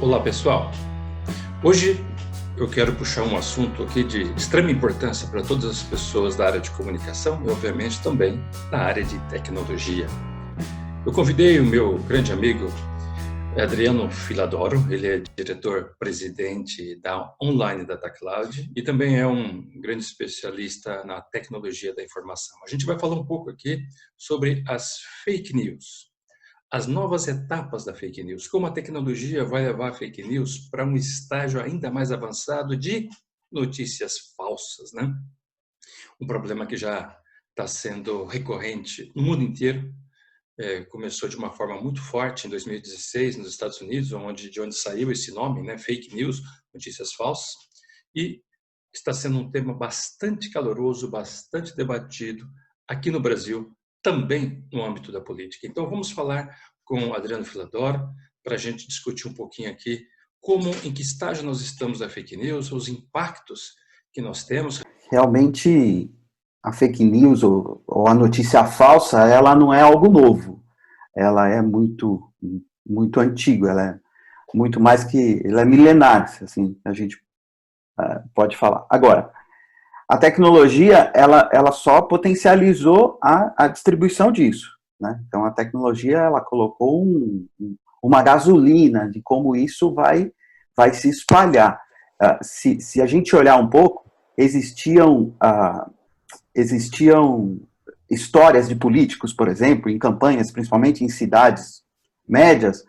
Olá, pessoal. Hoje eu quero puxar um assunto aqui de extrema importância para todas as pessoas da área de comunicação e, obviamente, também na área de tecnologia. Eu convidei o meu grande amigo Adriano Filadoro, ele é diretor-presidente da Online Data Cloud e também é um grande especialista na tecnologia da informação. A gente vai falar um pouco aqui sobre as fake news. As novas etapas da fake news, como a tecnologia vai levar a fake news para um estágio ainda mais avançado de notícias falsas, né? Um problema que já está sendo recorrente no mundo inteiro. Começou de uma forma muito forte em 2016 nos Estados Unidos, de onde saiu esse nome, né? Fake news, notícias falsas, e está sendo um tema bastante caloroso, bastante debatido aqui no Brasil, também no âmbito da política. Então, vamos falar com o Adriano Filadoro para a gente discutir um pouquinho aqui em que estágio nós estamos da fake news, os impactos que nós temos. Realmente, a fake news ou a notícia falsa, ela não é algo novo. Ela é muito antigo, ela é muito mais que... Ela é milenar, assim, a gente pode falar. Agora, a tecnologia, ela só potencializou a distribuição disso, né? Então, a tecnologia, ela colocou uma gasolina de como isso vai se espalhar. Se a gente olhar um pouco, existiam histórias de políticos, por exemplo, em campanhas, principalmente em cidades médias,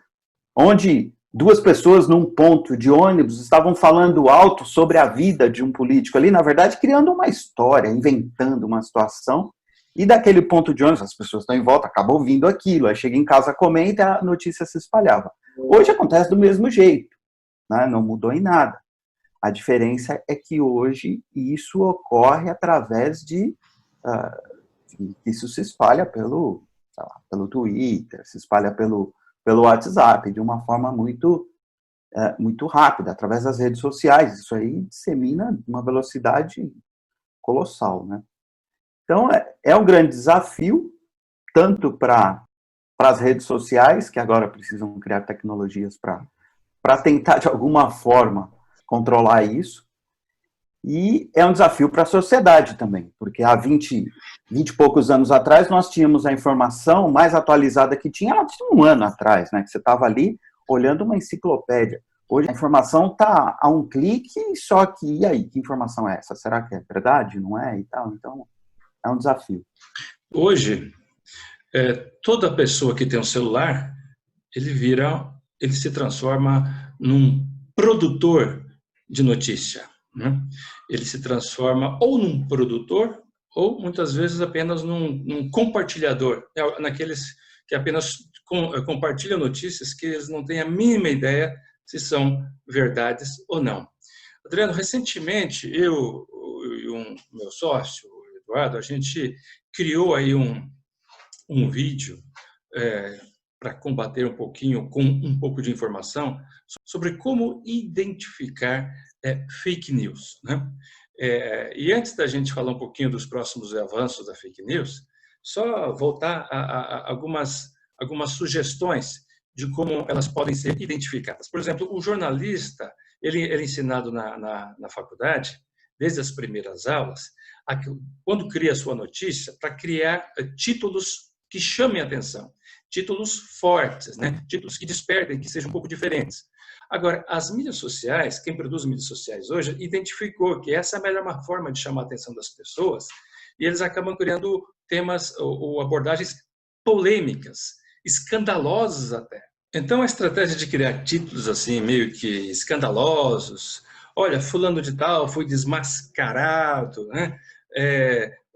onde duas pessoas num ponto de ônibus estavam falando alto sobre a vida de um político ali, na verdade, criando uma história, inventando uma situação, e daquele ponto de ônibus, as pessoas estão em volta, acabam ouvindo aquilo, aí chega em casa, comenta, a notícia se espalhava. Hoje acontece do mesmo jeito, né? Não mudou em nada. A diferença é que hoje isso ocorre através de... isso se espalha pelo Twitter, se espalha pelo WhatsApp, de uma forma muito rápida, através das redes sociais. Isso aí dissemina uma velocidade colossal, né? Então, é um grande desafio, tanto para as redes sociais, que agora precisam criar tecnologias para tentar, de alguma forma, controlar isso, e é um desafio para a sociedade também, porque há 20 e poucos anos atrás, nós tínhamos a informação mais atualizada que tinha, ela tinha um ano atrás, né, que você estava ali olhando uma enciclopédia. Hoje a informação está a um clique, só que, e aí, que informação é essa? Será que é verdade? Não é? E tal. Então, é um desafio. Hoje, toda pessoa que tem um celular, ele se transforma num produtor de notícia, né? Ele se transforma ou num produtor ou muitas vezes apenas num compartilhador, naqueles que apenas compartilham notícias que eles não têm a mínima ideia se são verdades ou não. Adriano, recentemente eu e meu sócio, o Eduardo, a gente criou aí um vídeo para combater um pouquinho com um pouco de informação sobre como identificar fake news, né? E antes da gente falar um pouquinho dos próximos avanços da fake news, só voltar a algumas sugestões de como elas podem ser identificadas. Por exemplo, o jornalista, ele é ensinado na faculdade, desde as primeiras aulas, quando cria a sua notícia, para criar títulos que chamem a atenção, títulos fortes, né? Títulos que despertem, que sejam um pouco diferentes. Agora, as mídias sociais, quem produz mídias sociais hoje, identificou que essa é a melhor forma de chamar a atenção das pessoas, e eles acabam criando temas ou abordagens polêmicas, escandalosas até. Então, a estratégia de criar títulos assim, meio que escandalosos, olha, fulano de tal foi desmascarado, né?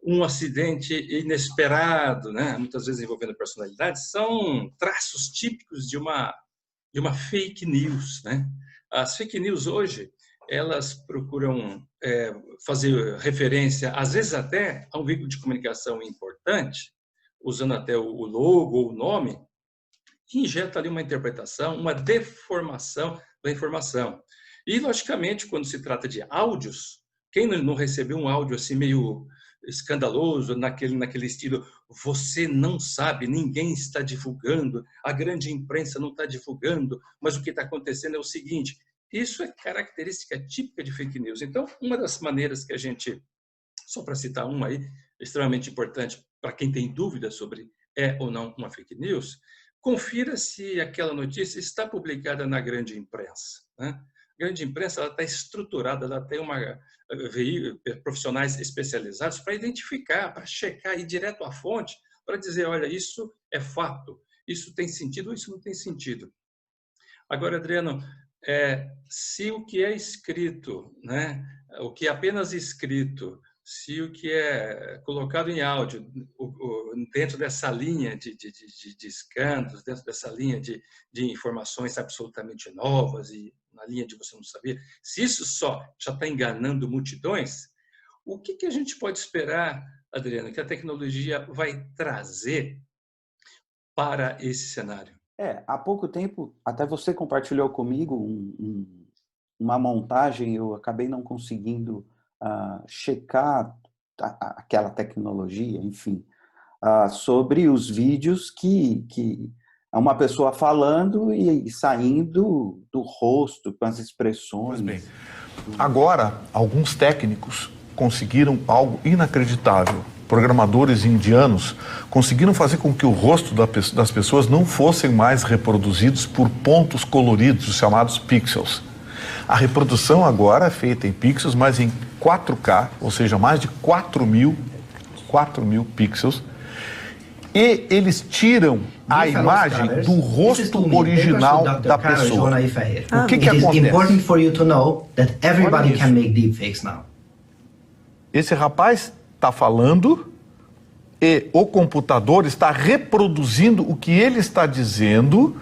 Um acidente inesperado, né? Muitas vezes envolvendo personalidades, são traços típicos de uma fake news, né? As fake news hoje, elas procuram fazer referência, às vezes até, a um veículo de comunicação importante, usando até o logo ou o nome, que injeta ali uma interpretação, uma deformação da informação. E, logicamente, quando se trata de áudios, quem não recebeu um áudio assim meio escandaloso, naquele estilo, você não sabe, ninguém está divulgando, a grande imprensa não está divulgando, mas o que está acontecendo é o seguinte, isso é característica típica de fake news. Então, uma das maneiras que a gente, só para citar uma aí, extremamente importante para quem tem dúvida sobre é ou não uma fake news, confira se aquela notícia está publicada na grande imprensa, né? A grande imprensa ela está estruturada, ela tem profissionais especializados para identificar, para checar, ir direto à fonte, para dizer, olha, isso é fato, isso tem sentido ou isso não tem sentido. Agora, Adriano, se o que é escrito, né, o que é apenas escrito, se o que é colocado em áudio, dentro dessa linha de escândalos, dentro dessa linha de informações absolutamente novas e na linha de você não sabia, se isso só já está enganando multidões, o que a gente pode esperar, Adriano, que a tecnologia vai trazer para esse cenário? Há pouco tempo, até você compartilhou comigo uma montagem, eu acabei não conseguindo checar aquela tecnologia, enfim, sobre os vídeos que é uma pessoa falando e saindo do rosto, com as expressões. Pois bem, agora, alguns técnicos conseguiram algo inacreditável. Programadores indianos conseguiram fazer com que o rosto das pessoas não fossem mais reproduzidos por pontos coloridos, os chamados pixels. A reprodução agora é feita em pixels, mas em 4K, ou seja, mais de 4.000 pixels, e eles tiram a imagem do rosto original da pessoa. O que acontece? Esse rapaz está falando e o computador está reproduzindo o que ele está dizendo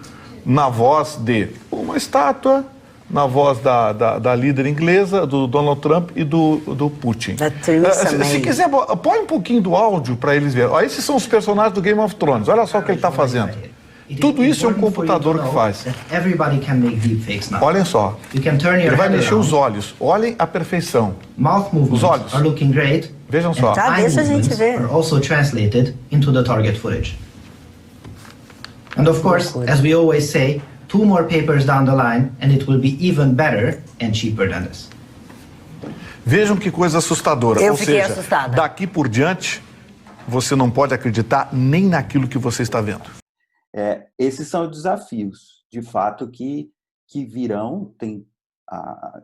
na voz de uma estátua, na voz da líder inglesa, do Donald Trump e do Putin. Se quiser, põe um pouquinho do áudio para eles verem. Esses são os personagens do Game of Thrones. Olha só o que ele está fazendo. Tudo isso é um computador que faz. Olhem só. Ele vai mexer os olhos. Olhem a perfeição. Os olhos. Vejam só. Tá, deixa a gente ver. And of course, as we always say, 2 more papers down the line and it will be even better and cheaper than this. Vejam que coisa assustadora. Eu Ou fiquei seja, assustada. Daqui por diante, você não pode acreditar nem naquilo que você está vendo. Esses são desafios, de fato, que virão.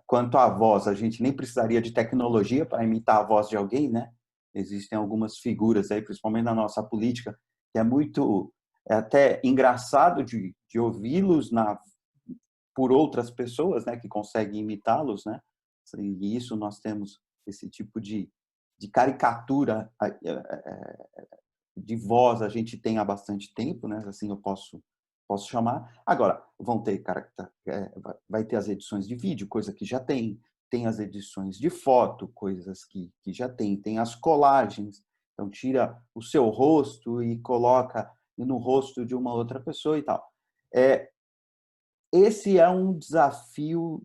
Quanto à voz, a gente nem precisaria de tecnologia para imitar a voz de alguém, né? Existem algumas figuras aí, principalmente na nossa política, que é até engraçado de ouvi-los por outras pessoas, né, que conseguem imitá-los, né? E isso nós temos esse tipo de caricatura de voz, a gente tem há bastante tempo, né? Assim eu posso chamar. Agora, vai ter as edições de vídeo, coisa que já tem as edições de foto, coisas que já tem as colagens, então tira o seu rosto e coloca no rosto de uma outra pessoa e tal. Esse é um desafio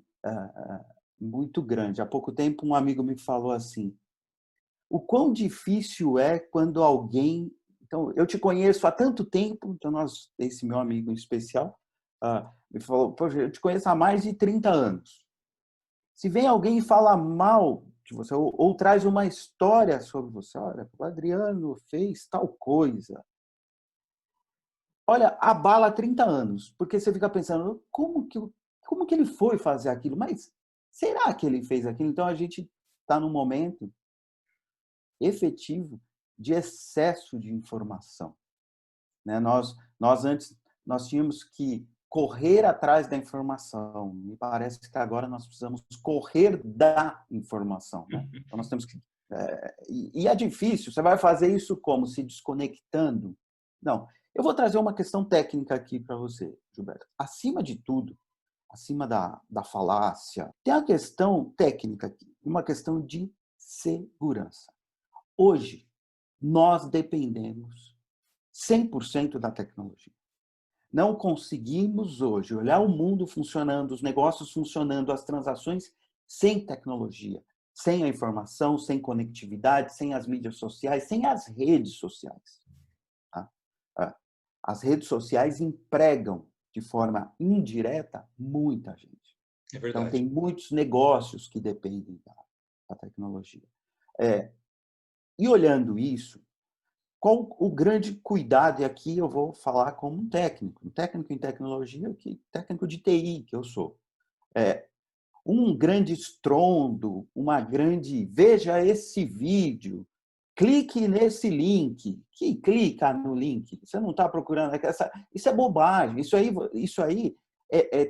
muito grande. Há pouco tempo um amigo me falou assim, o quão difícil é quando alguém... Então, eu te conheço há tanto tempo, então esse meu amigo em especial me falou, poxa, eu te conheço há mais de 30 anos. Se vem alguém e fala mal de você, ou traz uma história sobre você, olha, o Adriano fez tal coisa, olha, abala 30 anos, porque você fica pensando, como que ele foi fazer aquilo? Mas será que ele fez aquilo? Então, a gente está num momento efetivo de excesso de informação, né? Nós antes tínhamos que correr atrás da informação. Me parece que agora nós precisamos correr da informação, né? Então nós temos que e é difícil. Você vai fazer isso como? Se desconectando? Não. Eu vou trazer uma questão técnica aqui para você, Gilberto. Acima de tudo, acima da falácia, tem a questão técnica aqui, uma questão de segurança. Hoje, nós dependemos 100% da tecnologia. Não conseguimos hoje olhar o mundo funcionando, os negócios funcionando, as transações sem tecnologia. sem a informação, sem conectividade, sem as mídias sociais, sem as redes sociais. Tá? As redes sociais empregam de forma indireta muita gente. É verdade. Então, tem muitos negócios que dependem da tecnologia. E olhando isso, qual o grande cuidado, e aqui eu vou falar como um técnico em tecnologia, técnico de TI que eu sou. Um grande estrondo, veja esse vídeo, clique nesse link, que clica no link, você não está procurando, isso é bobagem, isso aí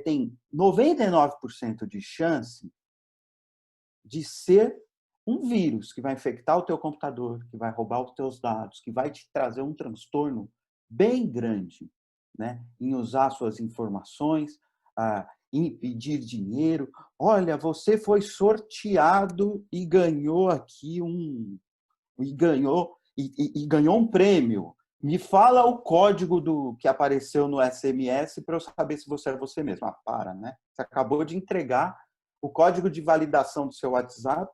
tem 99% de chance de ser um vírus que vai infectar o teu computador, que vai roubar os teus dados, que vai te trazer um transtorno bem grande, né? Em usar suas informações, em pedir dinheiro. Olha, você foi sorteado e ganhou aqui ganhou um prêmio. Me fala o código que apareceu no SMS para eu saber se você é você mesmo. Para, né? Você acabou de entregar o código de validação do seu WhatsApp.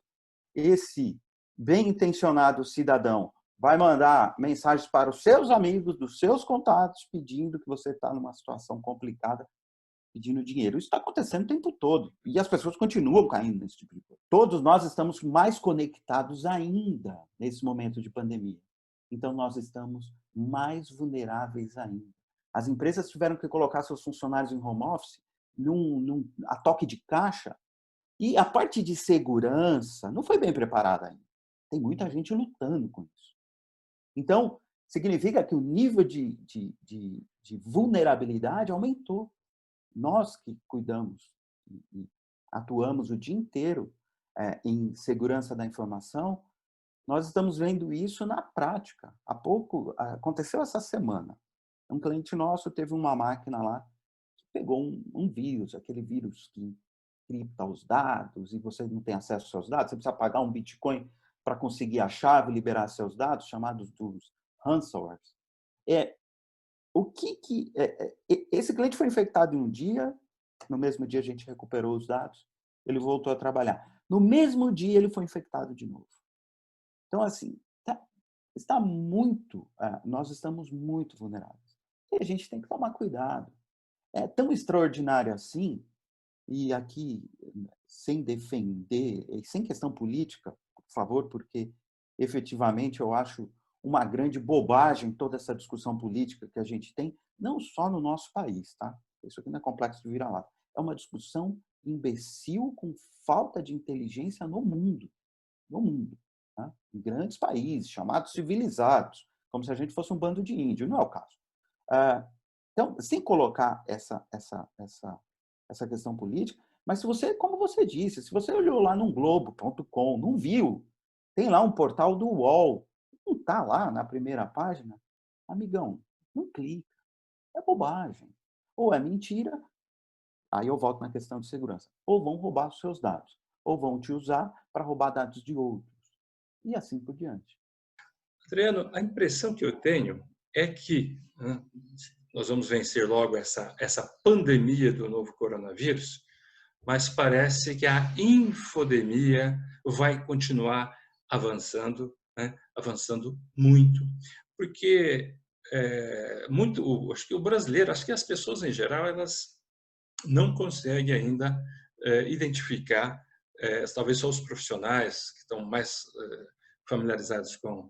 Esse bem-intencionado cidadão vai mandar mensagens para os seus amigos, dos seus contatos, pedindo que você está numa situação complicada, pedindo dinheiro. Isso está acontecendo o tempo todo. E as pessoas continuam caindo nesse tipo de coisa. Todos nós estamos mais conectados ainda nesse momento de pandemia. Então, nós estamos mais vulneráveis ainda. As empresas tiveram que colocar seus funcionários em home office a toque de caixa. E a parte de segurança não foi bem preparada ainda. Tem muita gente lutando com isso. Então, significa que o nível de vulnerabilidade aumentou. Nós que cuidamos e atuamos o dia inteiro em segurança da informação, nós estamos vendo isso na prática. Há pouco, aconteceu essa semana. Um cliente nosso teve uma máquina lá que pegou um vírus, aquele vírus que encripta os dados e você não tem acesso aos seus dados, você precisa pagar um Bitcoin para conseguir a chave e liberar seus dados, chamados dos ransomwares. Esse cliente foi infectado em um dia, no mesmo dia a gente recuperou os dados, ele voltou a trabalhar. No mesmo dia ele foi infectado de novo. Então, assim, nós estamos muito vulneráveis. E a gente tem que tomar cuidado. É tão extraordinário assim, e aqui, sem defender, sem questão política, por favor, porque efetivamente eu acho uma grande bobagem toda essa discussão política que a gente tem, não só no nosso país, tá? Isso aqui não é complexo de vira-lata. É uma discussão imbecil com falta de inteligência no mundo. Tá? Em grandes países, chamados civilizados, como se a gente fosse um bando de índio. Não é o caso. Então, sem colocar essa questão política, mas se você, como você disse, se você olhou lá no Globo.com, não viu, tem lá um portal do UOL, não está lá na primeira página, amigão, não clica. É bobagem. Ou é mentira, aí eu volto na questão de segurança. Ou vão roubar os seus dados, ou vão te usar para roubar dados de outros. E assim por diante. Adriano, a impressão que eu tenho é que nós vamos vencer logo essa pandemia do novo coronavírus, mas parece que a infodemia vai continuar avançando, né? Avançando muito, porque acho que o brasileiro, acho que as pessoas em geral, elas não conseguem ainda identificar, talvez só os profissionais que estão mais familiarizados com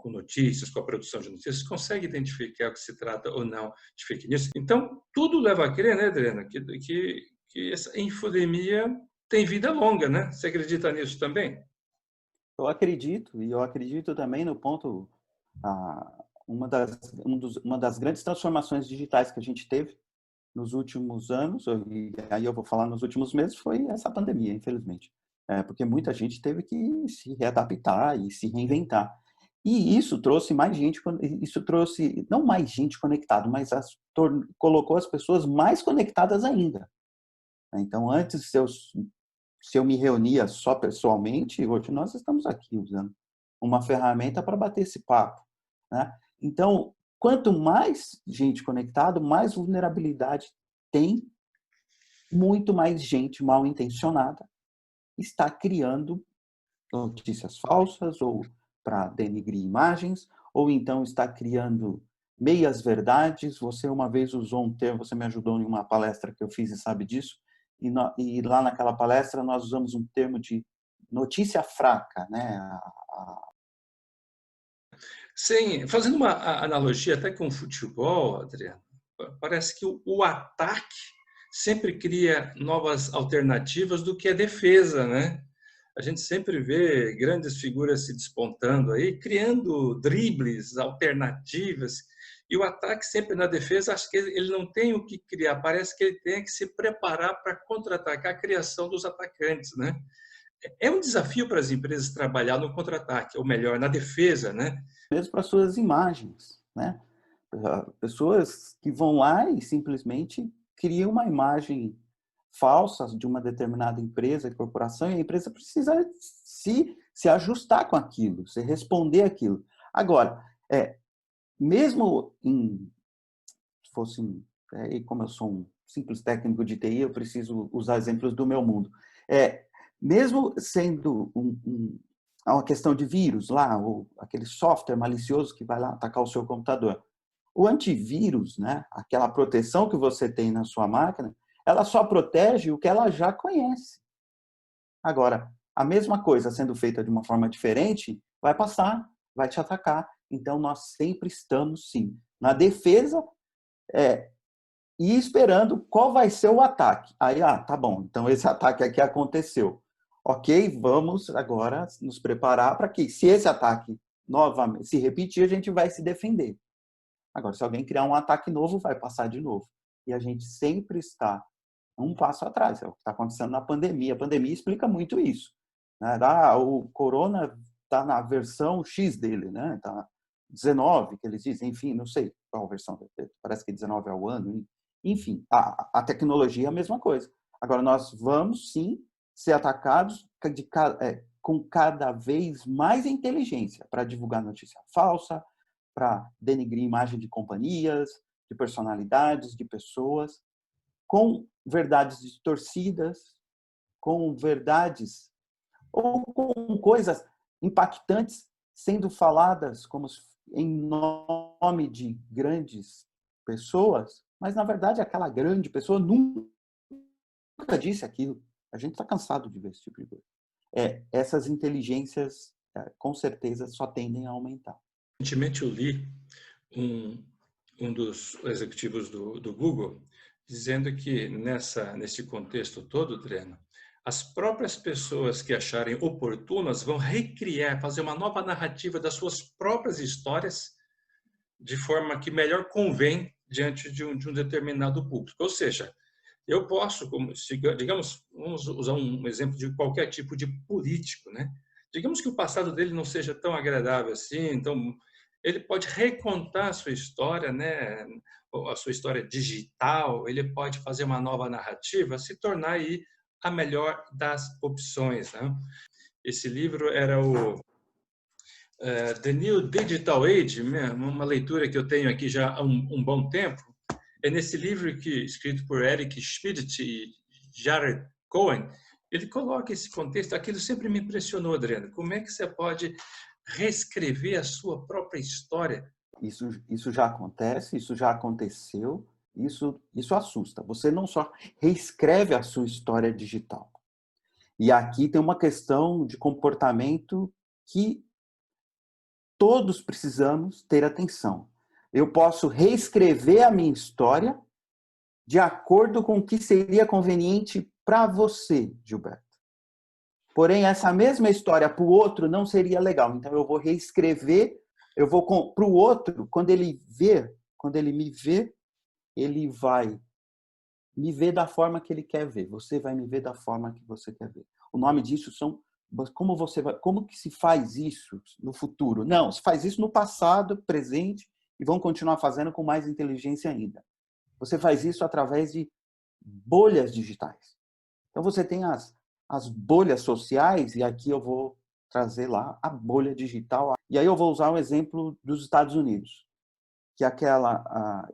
notícias, com a produção de notícias, conseguem identificar o que se trata ou não de fake news. Então, tudo leva a crer, né, Adriana, que essa infodemia tem vida longa, né? Você acredita nisso também? Eu acredito, e eu acredito também no ponto, uma das grandes transformações digitais que a gente teve nos últimos anos, e aí eu vou falar nos últimos meses, foi essa pandemia, infelizmente. Porque muita gente teve que se readaptar e se reinventar. E isso trouxe mais gente, não mais gente conectada, mas colocou as pessoas mais conectadas ainda. Então, antes, se eu me reunia só pessoalmente, hoje nós estamos aqui usando uma ferramenta para bater esse papo, né? Então, quanto mais gente conectada, mais vulnerabilidade tem, muito mais gente mal intencionada está criando notícias falsas ou para denigrir imagens, ou então está criando meias verdades. Você uma vez usou um termo, você me ajudou em uma palestra que eu fiz e sabe disso, e lá naquela palestra nós usamos um termo de notícia fraca, né? Sim, fazendo uma analogia até com o futebol, Adriano, parece que o ataque sempre cria novas alternativas do que a defesa, né? A gente sempre vê grandes figuras se despontando aí, criando dribles, alternativas, e o ataque sempre na defesa, acho que ele não tem o que criar, parece que ele tem que se preparar para contra-atacar a criação dos atacantes, né? É um desafio para as empresas trabalhar no contra-ataque, ou melhor, na defesa, né? Mesmo para suas imagens, né? Pessoas que vão lá e simplesmente criam uma imagem falsa de uma determinada empresa, corporação, e a empresa precisa se ajustar com aquilo, se responder aquilo. Agora, mesmo e como eu sou um simples técnico de TI, eu preciso usar exemplos do meu mundo. Mesmo sendo uma questão de vírus lá, ou aquele software malicioso que vai lá atacar o seu computador, o antivírus, né, aquela proteção que você tem na sua máquina, ela só protege o que ela já conhece. Agora, a mesma coisa sendo feita de uma forma diferente, vai passar, vai te atacar. Então, nós sempre estamos, sim, na defesa e esperando qual vai ser o ataque. Aí, tá bom, então esse ataque aqui aconteceu. Ok, vamos agora nos preparar para que, se esse ataque novamente se repetir, a gente vai se defender. Agora, se alguém criar um ataque novo, vai passar de novo. E a gente sempre está um passo atrás. É o que está acontecendo na pandemia. A pandemia explica muito isso, né? O corona está na versão X dele, né? Tá 19, que eles dizem, enfim, não sei qual versão. Parece que 19 é o ano. Enfim, a tecnologia é a mesma coisa. Agora, nós vamos, sim, ser atacados com cada vez mais inteligência para divulgar notícia falsa, para denigrir imagem de companhias, de personalidades, de pessoas, com verdades distorcidas, com verdades ou com coisas impactantes sendo faladas como em nome de grandes pessoas, mas na verdade aquela grande pessoa nunca disse aquilo. A gente está cansado de ver esse tipo de coisa. Essas inteligências, com certeza, só tendem a aumentar. Recentemente eu li um dos executivos do Google dizendo que nesse contexto todo, Adriano, as próprias pessoas que acharem oportunas vão recriar, fazer uma nova narrativa das suas próprias histórias de forma que melhor convém diante de um determinado público. Ou seja, eu posso, digamos, vamos usar um exemplo de qualquer tipo de político, né? Digamos que o passado dele não seja tão agradável assim, então ele pode recontar a sua história, né? A sua história digital, ele pode fazer uma nova narrativa, se tornar aí a melhor das opções, né? Esse livro era o The New Digital Age, uma leitura que eu tenho aqui já há um bom tempo. É nesse livro escrito por Eric Schmidt e Jared Cohen, ele coloca esse contexto. Aquilo sempre me impressionou, Adriano. Como é que você pode reescrever a sua própria história? Isso já acontece, isso já aconteceu, isso assusta. Você não só reescreve a sua história digital. E aqui tem uma questão de comportamento que todos precisamos ter atenção. Eu posso reescrever a minha história de acordo com o que seria conveniente para você, Gilberto. Porém, essa mesma história para o outro não seria legal. Então, eu vou reescrever, eu vou para o outro, quando ele me vê, ele vai me ver da forma que ele quer ver. Você vai me ver da forma que você quer ver. O nome disso são como que se faz isso no futuro? Não, se faz isso no passado, presente, e vão continuar fazendo com mais inteligência ainda. Você faz isso através de bolhas digitais. Então, você tem as bolhas sociais, e aqui eu vou trazer lá a bolha digital. E aí eu vou usar um exemplo dos Estados Unidos, que aquela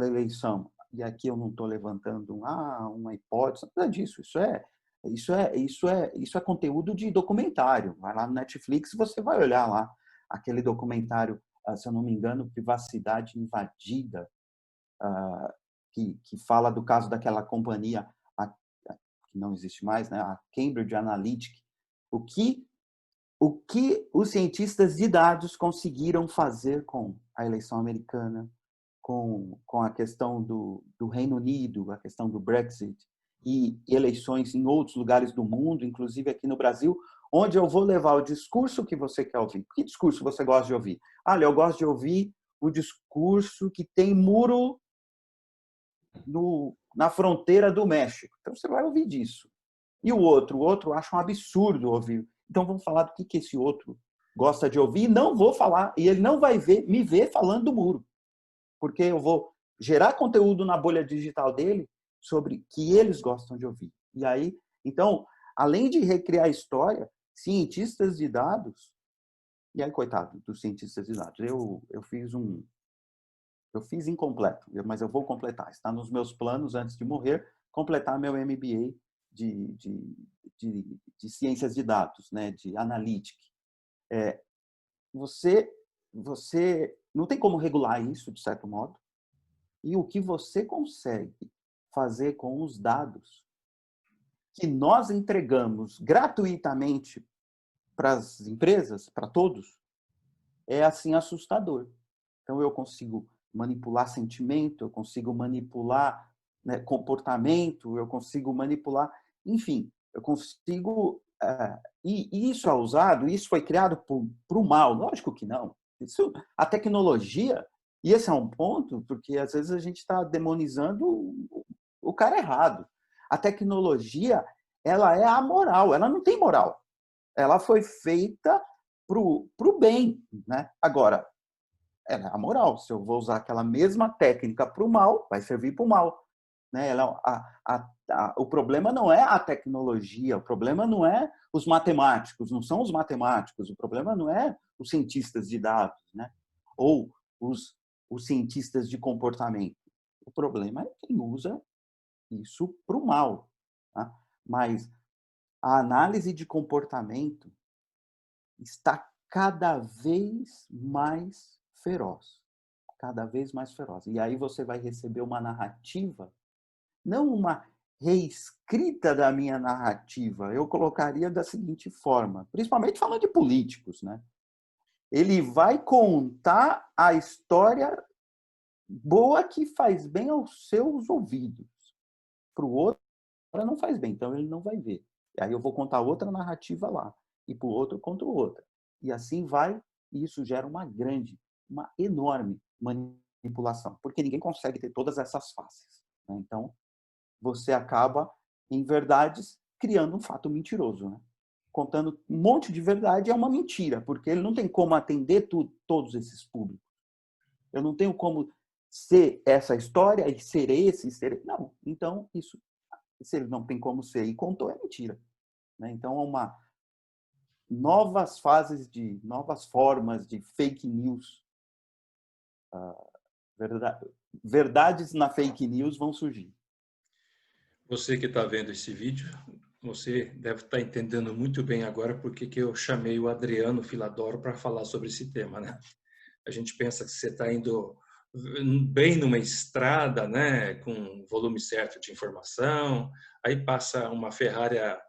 eleição, e aqui eu não estou levantando uma hipótese, nada disso, isso é Isso é conteúdo de documentário. Vai lá no Netflix, você vai olhar lá aquele documentário, se eu não me engano, Privacidade Invadida, que fala do caso daquela companhia que não existe mais, né, a Cambridge Analytica. O que os cientistas de dados conseguiram fazer com a eleição americana, com a questão do Reino Unido, a questão do Brexit, e eleições em outros lugares do mundo, inclusive aqui no Brasil, onde eu vou levar o discurso que você quer ouvir. Que discurso você gosta de ouvir? Olha, eu gosto de ouvir o discurso que tem muro na fronteira do México. Então, você vai ouvir disso. E o outro acha um absurdo ouvir. Então, vamos falar do que esse outro gosta de ouvir. Não vou falar, e ele não vai me ver falando do muro. Porque eu vou gerar conteúdo na bolha digital dele sobre que eles gostam de ouvir. E aí, então, além de recriar a história, cientistas de dados, e aí, coitado dos cientistas de dados, eu fiz incompleto, mas eu vou completar. Está nos meus planos, antes de morrer, completar meu MBA de ciências de dados, né, de analytics. Você não tem como regular isso, de certo modo, e o que você consegue fazer com os dados que nós entregamos gratuitamente para as empresas, para todos, é assim assustador. Então, eu consigo manipular sentimento, eu consigo manipular, né, comportamento, eu consigo manipular, enfim, eu consigo... e isso é usado, isso foi criado para o mal? Lógico que não. A tecnologia, e esse é um ponto, porque às vezes a gente está demonizando o cara errado. A tecnologia, ela é amoral, ela não tem moral. Ela foi feita para o bem, né? Agora, ela é amoral. Se eu vou usar aquela mesma técnica para o mal, vai servir para o mal. Né? O problema não é a tecnologia, o problema não é os matemáticos, não são os matemáticos, o problema não é os cientistas de dados, né? Ou os cientistas de comportamento. O problema é quem usa isso para o mal. Tá? Mas a análise de comportamento está cada vez mais feroz. Cada vez mais feroz. E aí você vai receber uma narrativa, não uma reescrita da minha narrativa, eu colocaria da seguinte forma, principalmente falando de políticos, né? Ele vai contar a história boa que faz bem aos seus ouvidos. Para o outro, não faz bem, então ele não vai ver. E aí eu vou contar outra narrativa lá. E para o outro, conta outra. E assim vai, e isso gera uma enorme manipulação. Porque ninguém consegue ter todas essas faces. Né? Então, você acaba, em verdades, criando um fato mentiroso. Né? Contando um monte de verdade é uma mentira, porque ele não tem como atender todos esses públicos. Eu não tenho como ser essa história e ser esse, e ser... Não. Então, isso, se ele não tem como ser e contou, é mentira. Né? Então, novas formas de fake news. Verdades na fake news vão surgir. Você que está vendo esse vídeo, você deve estar entendendo muito bem agora porque que eu chamei o Adriano Filadoro para falar sobre esse tema, né? A gente pensa que você está indo bem numa estrada, né, com volume certo de informação, aí passa uma Ferrari a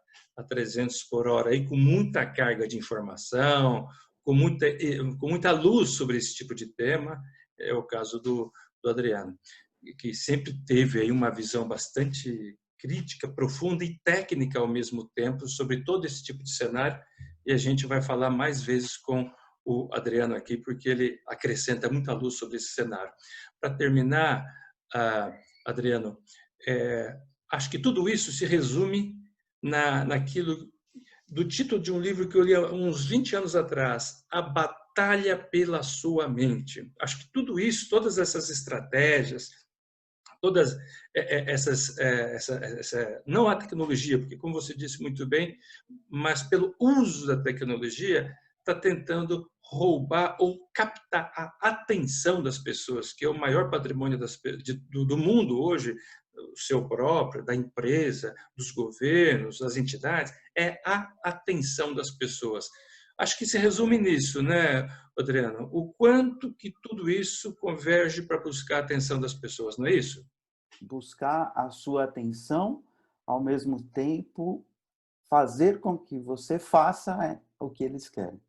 300 por hora aí com muita carga de informação, com muita luz sobre esse tipo de tema. É o caso do Adriano, que sempre teve aí uma visão bastante crítica, profunda e técnica ao mesmo tempo sobre todo esse tipo de cenário, e a gente vai falar mais vezes com o Adriano aqui, porque ele acrescenta muita luz sobre esse cenário. Para terminar, Adriano, acho que tudo isso se resume naquilo do título de um livro que eu li há uns 20 anos atrás, A Batalha pela Sua Mente. Acho que tudo isso, todas essas estratégias, todas não a tecnologia, porque como você disse muito bem, mas pelo uso da tecnologia, está tentando roubar ou captar a atenção das pessoas, que é o maior patrimônio do mundo hoje, o seu próprio, da empresa, dos governos, das entidades, é a atenção das pessoas. Acho que se resume nisso, né, Adriano? O quanto que tudo isso converge para buscar a atenção das pessoas, não é isso? Buscar a sua atenção, ao mesmo tempo fazer com que você faça o que eles querem.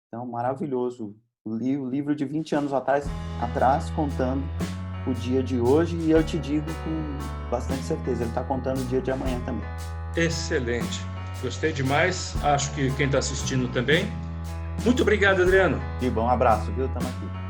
Então, maravilhoso. O livro de 20 anos atrás, contando o dia de hoje, e eu te digo com bastante certeza, ele está contando o dia de amanhã também. Excelente. Gostei demais. Acho que quem está assistindo também. Muito obrigado, Adriano. E bom abraço, viu? Estamos aqui.